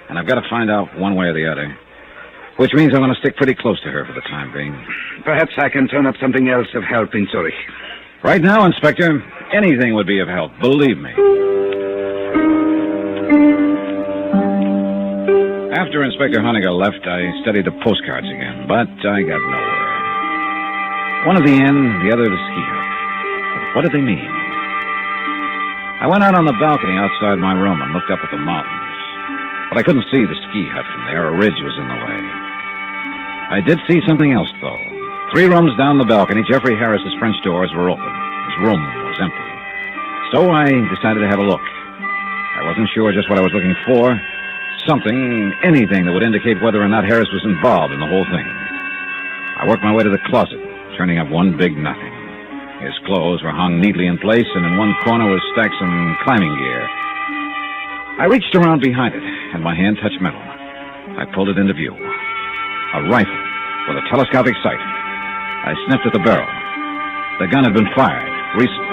And I've got to find out one way or the other. Which means I'm going to stick pretty close to her for the time being. Perhaps I can turn up something else of help in Zurich. Right now, Inspector, anything would be of help, believe me. After Inspector Honegger left, I studied the postcards again, but I got nowhere. One at the inn, the other the ski hut. What did they mean? I went out on the balcony outside my room and looked up at the mountains. But I couldn't see the ski hut from there. A ridge was in the way. I did see something else, though. 3 rooms down the balcony, Jeffrey Harris's French doors were open. His room was empty. So I decided to have a look. I wasn't sure just what I was looking for. Anything that would indicate whether or not Harris was involved in the whole thing. I worked my way to the closet, turning up one big nothing. His clothes were hung neatly in place, and in one corner was stacked some climbing gear. I reached around behind it, and my hand touched metal. I pulled it into view. A rifle with a telescopic sight. I sniffed at the barrel. The gun had been fired recently.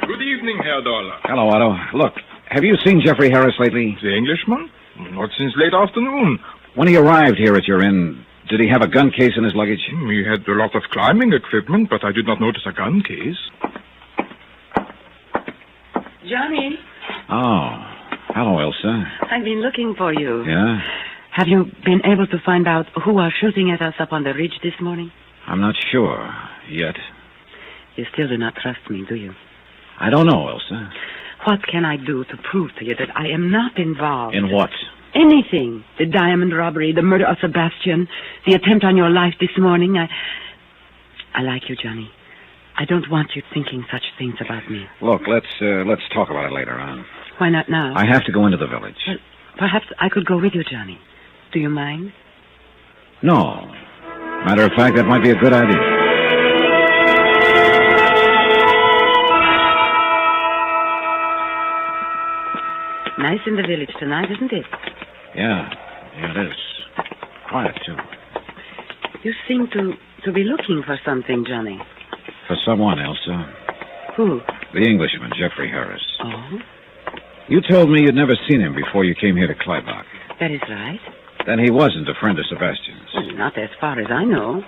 Good evening, Herr Dollar. Hello, Otto. Look, have you seen Jeffrey Harris lately? The Englishman? Not since late afternoon. When he arrived here at your inn, did he have a gun case in his luggage? He had a lot of climbing equipment, but I did not notice a gun case. Johnny, Oh, hello, Elsa. I've been looking for you. Yeah? Have you been able to find out who are shooting at us up on the ridge this morning? I'm not sure yet. You still do not trust me, do you? I don't know, Elsa. What can I do to prove to you that I am not involved? In what? Anything. The diamond robbery, the murder of Sebastian, the attempt on your life this morning. I like you, Johnny. I don't want you thinking such things about me. Look, let's talk about it later on. Why not now? I have to go into the village. Well, perhaps I could go with you, Johnny. Do you mind? No. Matter of fact, that might be a good idea. Nice in the village tonight, isn't it? Yeah, it is. Quiet, too. You seem to be looking for something, Johnny. For someone, Elsa. Who? The Englishman, Geoffrey Harris. Oh, You told me you'd never seen him before you came here to Kleibach. that is right. Then he wasn't a friend of Sebastian's. Well, not as far as I know.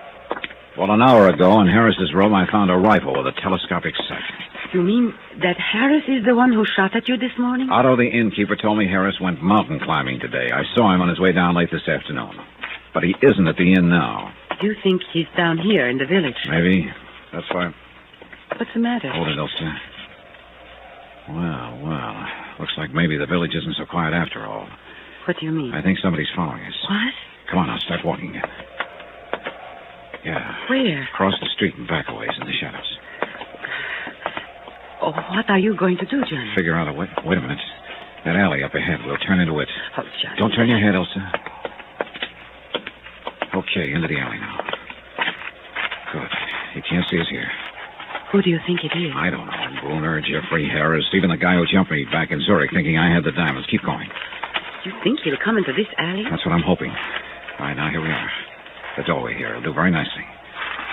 Well, an hour ago in Harris's room, I found a rifle with a telescopic sight. You mean that Harris is the one who shot at you this morning? Otto, the innkeeper, told me Harris went mountain climbing today. I saw him on his way down late this afternoon. But he isn't at the inn now. You think he's down here in the village? Maybe. That's why. What's the matter? Hold it, Elsa. Well. Looks like maybe the village isn't so quiet after all. What do you mean? I think somebody's following us. What? Come on, now, start walking. Yeah. Where? Across the street and back a ways in the shadows. Oh, what are you going to do, Johnny? Figure out a way. Wait a minute. That alley up ahead. We'll turn into it. Oh, Johnny. Don't turn your head, Elsa. Okay, into the alley now. Good. He can't see us here. Who do you think it is? I don't know. Gruner, Geoffrey Harris, even the guy who jumped me back in Zurich thinking I had the diamonds. Keep going. You think he'll come into this alley? That's what I'm hoping. All right, now here we are. The doorway here. It'll do very nicely.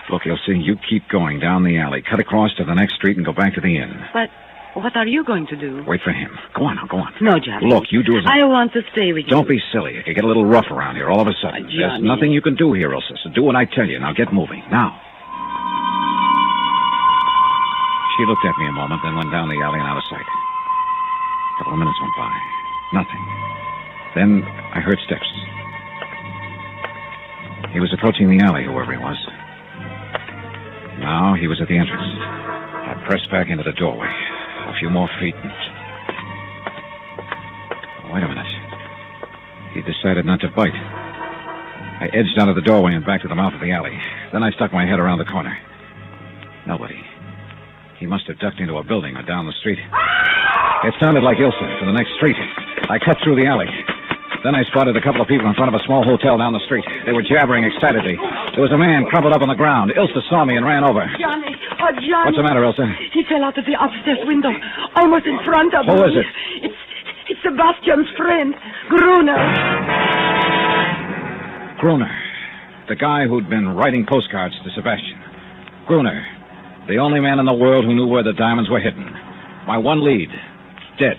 Look, Elsie, you keep going down the alley, cut across to the next street, and go back to the inn. But what are you going to do? Wait for him. Go on now, go on. No, Johnny. Look, you do as I want to stay with you. Don't be silly. It could get a little rough around here all of a sudden. Johnny. There's nothing you can do here, Elsa, so do what I tell you. Now get moving. Now. She looked at me a moment, then went down the alley and out of sight. A couple of minutes went by. Nothing. Then I heard steps. He was approaching the alley, whoever he was. Now he was at the entrance. I pressed back into the doorway. A few more feet. Wait a minute. He decided not to bite. I edged out of the doorway and back to the mouth of the alley. Then I stuck my head around the corner. Nobody. He must have ducked into a building or down the street. It sounded like Ilsa from the next street. I cut through the alley. Then I spotted a couple of people in front of a small hotel down the street. They were jabbering excitedly. There was a man crumpled up on the ground. Ilsa saw me and ran over. Johnny! Oh, Johnny! What's the matter, Ilsa? He fell out of the upstairs window, almost in front of me. Who is it? It's Sebastian's friend, Gruner. Gruner. The guy who'd been writing postcards to Sebastian. Gruner. The only man in the world who knew where the diamonds were hidden. My one lead. Dead.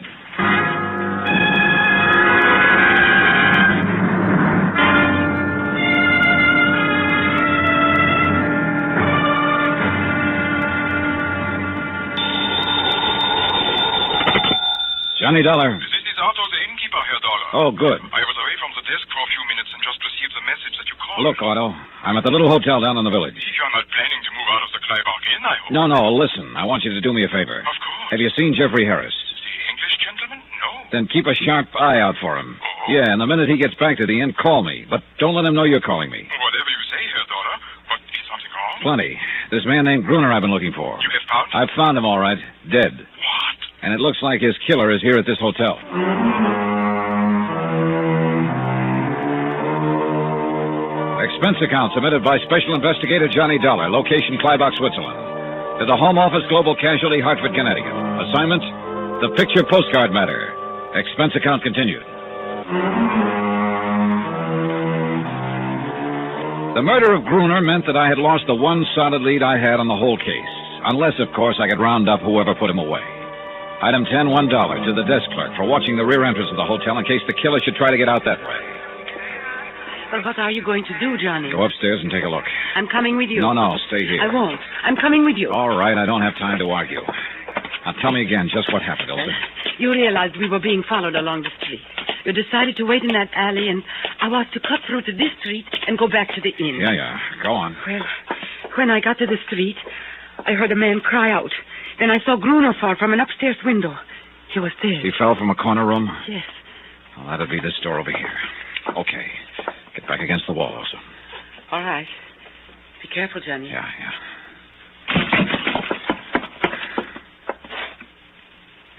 Johnny Dollar. This is Otto, the innkeeper, Herr Dollar. Oh, good. I was away from the desk for a few minutes and just received the message that you called. Look, Otto, I'm at the little hotel down in the village. You're not planning to move out of the Kleibach Inn, I hope. No, listen. I want you to do me a favor. Of course. Have you seen Geoffrey Harris? The English gentleman? No. Then keep a sharp eye out for him. Oh. Yeah, and the minute he gets back to the inn, call me. But don't let him know you're calling me. Whatever you say, Herr Dollar. But is something wrong? Plenty. This man named Gruner I've been looking for. You have found him? I've found him, all right. Dead. What? And it looks like his killer is here at this hotel. Expense account submitted by Special Investigator Johnny Dollar, location Kleibach, Switzerland. To the Home Office, Global Casualty, Hartford, Connecticut. Assignment, the picture postcard matter. Expense account continued. The murder of Gruner meant that I had lost the one solid lead I had on the whole case. Unless, of course, I could round up whoever put him away. Item 10, $1 to the desk clerk for watching the rear entrance of the hotel in case the killer should try to get out that way. Well, what are you going to do, Johnny? Go upstairs and take a look. I'm coming with you. No, stay here. I won't. I'm coming with you. All right, I don't have time to argue. Now, tell me again just what happened, Elsa. You realized we were being followed along the street. You decided to wait in that alley, and I was to cut through to this street and go back to the inn. Yeah. Go on. Well, when I got to the street, I heard a man cry out. Then I saw Gruner fall from an upstairs window. He was dead. He fell from a corner room? Yes. Well, that'll be this door over here. Okay. Get back against the wall, Elsa. All right. Be careful, Johnny. Yeah.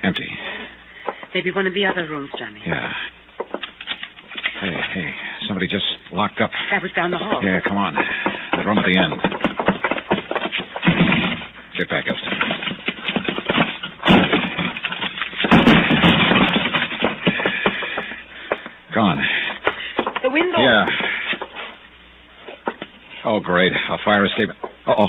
Empty. Maybe one of the other rooms, Johnny. Yeah. Hey. Somebody just locked up. That was down the hall. Yeah, come on. The room at the end. Get back, Elsa. Gone. The window. Yeah. Oh, great. A fire escape. Uh-oh.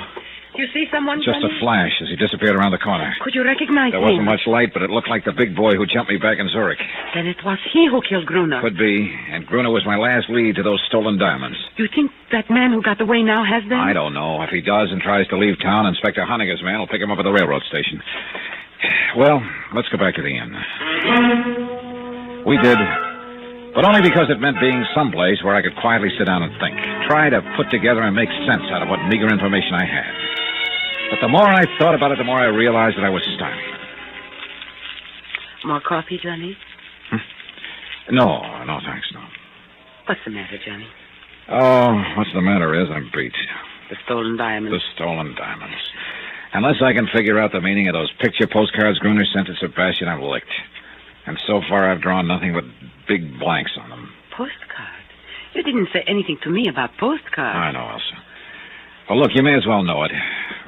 You see someone, Just Johnny? a flash as he disappeared around the corner. Could you recognize There him? wasn't much light, but it looked like the big boy who jumped me back in Zurich. Then it was he who killed Gruner. Could be. And Gruner was my last lead to those stolen diamonds. You think that man who got away now has them? I don't know. If he does and tries to leave town, Inspector Honeyger's man will pick him up at the railroad station. Well, let's go back to the inn. We did. But only because it meant being someplace where I could quietly sit down and think. Try to put together and make sense out of what meager information I had. But the more I thought about it, the more I realized that I was starving. More coffee, Johnny? No, thanks, no. What's the matter, Johnny? Oh, what's the matter is I'm beat. The stolen diamonds. The stolen diamonds. Unless I can figure out the meaning of those picture postcards Gruner sent to Sebastian, I'm licked. And so far, I've drawn nothing but big blanks on them. Postcards? You didn't say anything to me about postcards. I know, Elsa. Well, look, you may as well know it.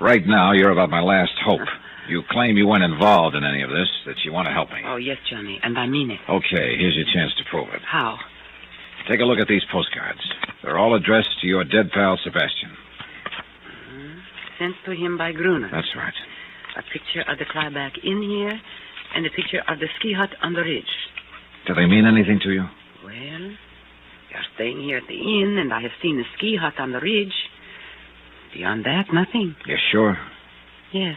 Right now, you're about my last hope. You claim you weren't involved in any of this, that you want to help me. Oh, yes, Johnny, and I mean it. Okay, here's your chance to prove it. How? Take a look at these postcards. They're all addressed to your dead pal, Sebastian. Sent to him by Gruner. That's right. A picture of the Clyback Inn here, and a picture of the ski hut on the ridge. Do they mean anything to you? Well, you're staying here at the inn, and I have seen the ski hut on the ridge. Beyond that, nothing. You sure? Yes.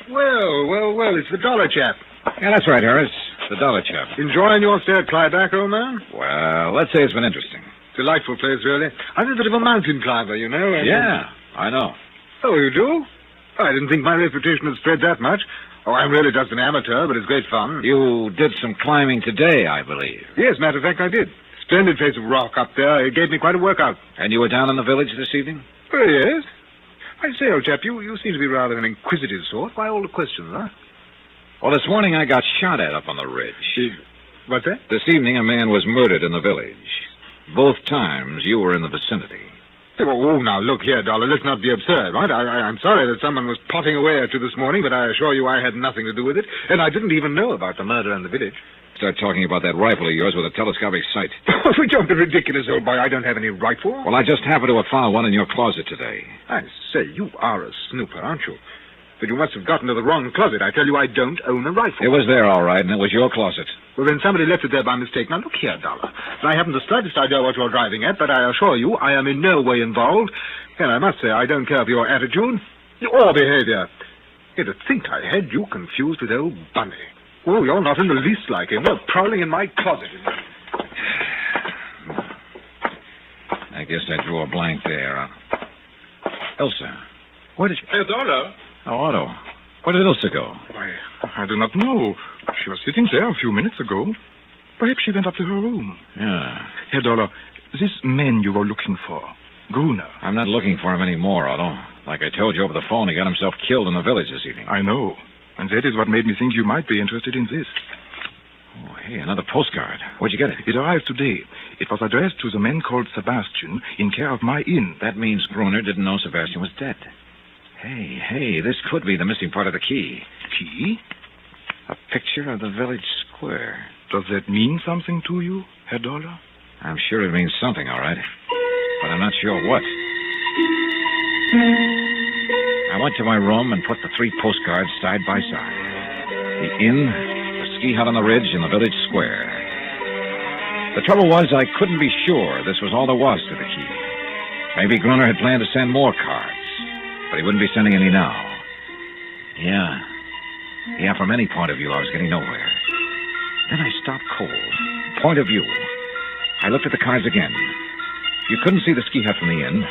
Well, it's the dollar chap. Yeah, that's right, Harris. The dollar chap. Enjoying your stay at Clyback, old man? Well, let's say it's been interesting. Delightful place, really. I'm a bit of a mountain climber, you know. Yeah, I know. Oh, you do? I didn't think my reputation had spread that much. Oh, I'm really just an amateur, but it's great fun. You did some climbing today, I believe. Yes, matter of fact, I did. Splendid face of rock up there. It gave me quite a workout. And you were down in the village this evening? Oh, yes. I say, old chap, you seem to be rather an inquisitive sort. Why all the questions, huh? Well, this morning I got shot at up on the ridge. What's that? This evening a man was murdered in the village. Both times you were in the vicinity. Oh, now, look here, Dollar. Let's not be absurd, right? I'm sorry that someone was plotting away at you this morning, but I assure you I had nothing to do with it. And I didn't even know about the murder in the village. Start talking about that rifle of yours with a telescopic sight. Oh, don't be ridiculous, old boy. I don't have any rifle. Well, I just happened to have found one in your closet today. I say, you are a snooper, aren't you? But you must have gotten to the wrong closet. I tell you, I don't own a rifle. It was there, all right, and it was your closet. Well, then somebody left it there by mistake. Now, look here, Dollar. I haven't the slightest idea what you're driving at, but I assure you I am in no way involved. And I must say, I don't care for your attitude or behavior. Yet to think I had you confused with old Bunny. Oh, you're not in the least like him. You're prowling in my closet. I guess I drew a blank there. Elsa, where did you... Herr Dollar. Oh, Otto. Where did Elsa go? I do not know. She was sitting there a few minutes ago. Perhaps she went up to her room. Yeah. Herr Dollar, this man you were looking for, Gruner. I'm not looking for him anymore, Otto. Like I told you over the phone, he got himself killed in the village this evening. I know. And that is what made me think you might be interested in this. Oh, hey, another postcard. Where'd you get it? It arrived today. It was addressed to the man called Sebastian in care of my inn. That means Gruner didn't know Sebastian was dead. Hey, this could be the missing part of the key. Key? A picture of the village square. Does that mean something to you, Herr Dollar? I'm sure it means something, all right. But I'm not sure what. I went to my room and put the 3 postcards side by side. The inn, the ski hut on the ridge, and the village square. The trouble was I couldn't be sure this was all there was to the key. Maybe Gruner had planned to send more cards, but he wouldn't be sending any now. Yeah, Yeah, from any point of view, I was getting nowhere. Then I stopped cold. Point of view. I looked at the cards again. You couldn't see the ski hut from the inn,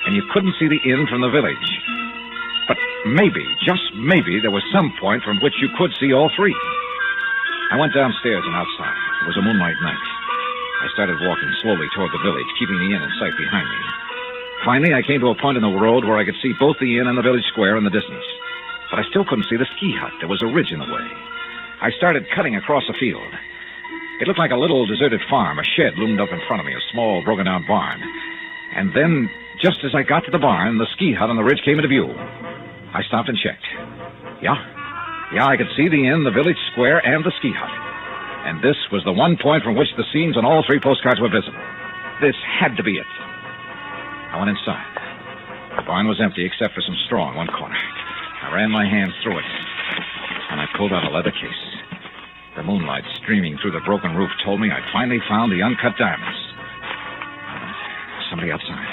and you couldn't see the inn from the village. But maybe, just maybe, there was some point from which you could see all three. I went downstairs and outside. It was a moonlight night. I started walking slowly toward the village, keeping the inn in sight behind me. Finally, I came to a point in the road where I could see both the inn and the village square in the distance. But I still couldn't see the ski hut. There was a ridge in the way. I started cutting across a field. It looked like a little deserted farm. A shed loomed up in front of me, a small, broken-down barn. And then, just as I got to the barn, the ski hut on the ridge came into view. I stopped and checked. Yeah, I could see the inn, the village square, and the ski hut. And this was the one point from which the scenes on all three postcards were visible. This had to be it. I went inside. The barn was empty except for some straw in one corner. I ran my hands through it, and I pulled out a leather case. The moonlight streaming through the broken roof told me I'd finally found the uncut diamonds. Somebody outside.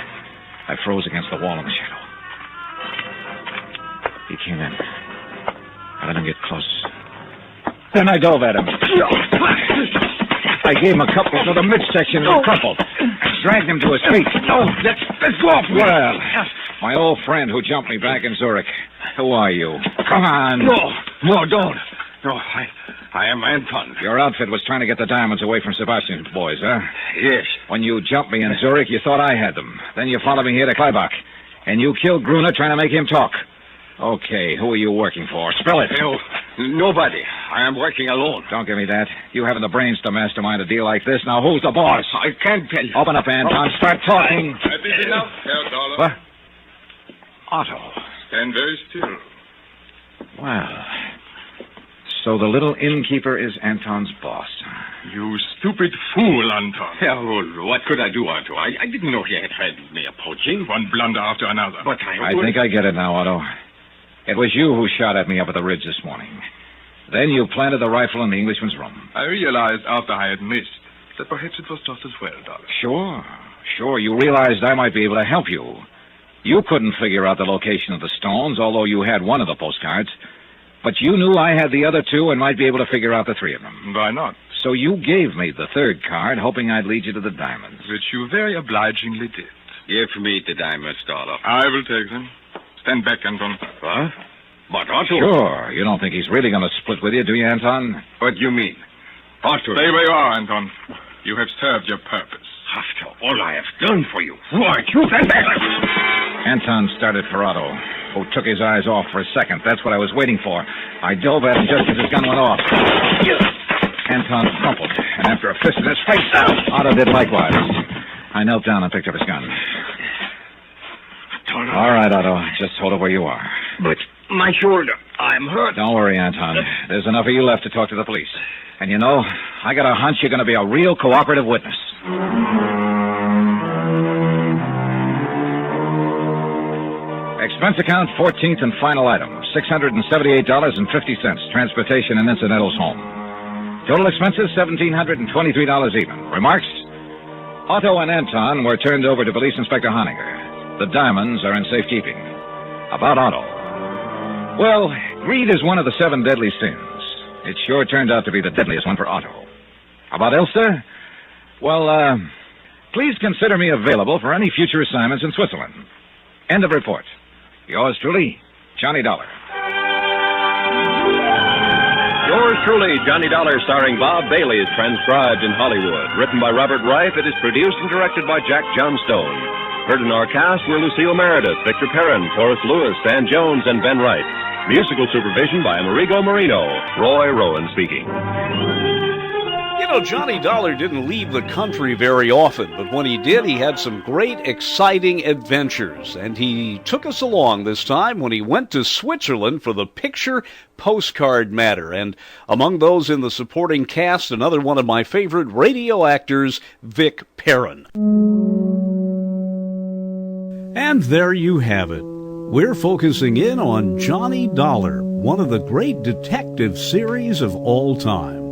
I froze against the wall in the shadow. He came in. I let him get close. Then I dove at him. I gave him a couple to the midsection and he crumpled. Dragged him to his feet. No, let's go off. Well, my old friend who jumped me back in Zurich. Who are you? Come on. No, don't. No, I am Anton. Your outfit was trying to get the diamonds away from Sebastian's boys, huh? Yes. When you jumped me in Zurich, you thought I had them. Then you followed me here to Kleibach. And you killed Gruner trying to make him talk. Okay, who are you working for? Spell it. No, nobody. I am working alone. Don't give me that. You haven't the brains to mastermind a deal like this. Now, who's the boss? I can't tell you. Open up, Anton. Start talking. That is enough, Herr Dollar. What? Otto. Stand very still. Well, so the little innkeeper is Anton's boss. You stupid fool, Anton. Well, what could I do, Otto? I didn't know he had threatened me approaching. One blunder after another. But I think I get it now, Otto. It was you who shot at me up at the ridge this morning. Then you planted the rifle in the Englishman's room. I realized after I had missed that perhaps it was just as well, Dollar. Sure. You realized I might be able to help you. You couldn't figure out the location of the stones, although you had one of the postcards. But you knew I had the other two and might be able to figure out the three of them. Why not? So you gave me the third card, hoping I'd lead you to the diamonds. Which you very obligingly did. Give me the diamonds, Dollar. I will take them. Stand back, Anton. What? But Otto... Sure. You don't think he's really going to split with you, do you, Anton? What do you mean? Otto... Stay where you are, Anton. You have served your purpose. After all I have done for you, who are you? Stand back! Anton started for Otto, who took his eyes off for a second. That's what I was waiting for. I dove at him just as his gun went off. Anton crumpled, and after a fist in his face, Otto did likewise. I knelt down and picked up his gun. All right, Otto, just hold it where you are. But my shoulder, I'm hurt. Don't worry, Anton. There's enough of you left to talk to the police. And you know, I got a hunch you're going to be a real cooperative witness. Expense account, 14th and final item, $678.50, transportation and incidentals home. Total expenses, $1,723 even. Remarks? Otto and Anton were turned over to Police Inspector Honiger. The diamonds are in safekeeping. About Otto. Well, greed is one of the 7 deadly sins. It sure turned out to be the deadliest one for Otto. About Elster? Well, please consider me available for any future assignments in Switzerland. End of report. Yours truly, Johnny Dollar. Yours truly, Johnny Dollar, starring Bob Bailey, is transcribed in Hollywood. Written by Robert Reif, it is produced and directed by Jack Johnstone. Heard in our cast were Lucille Meredith, Victor Perrin, Horace Lewis, Dan Jones, and Ben Wright. Musical supervision by Amerigo Marino. Roy Rowan speaking. You know, Johnny Dollar didn't leave the country very often, but when he did, he had some great, exciting adventures. And he took us along this time when he went to Switzerland for the Picture Postcard Matter. And among those in the supporting cast, another one of my favorite radio actors, Vic Perrin. And there you have it. We're focusing in on Johnny Dollar, one of the great detective series of all time.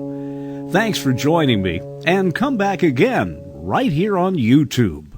Thanks for joining me, and come back again right here on YouTube.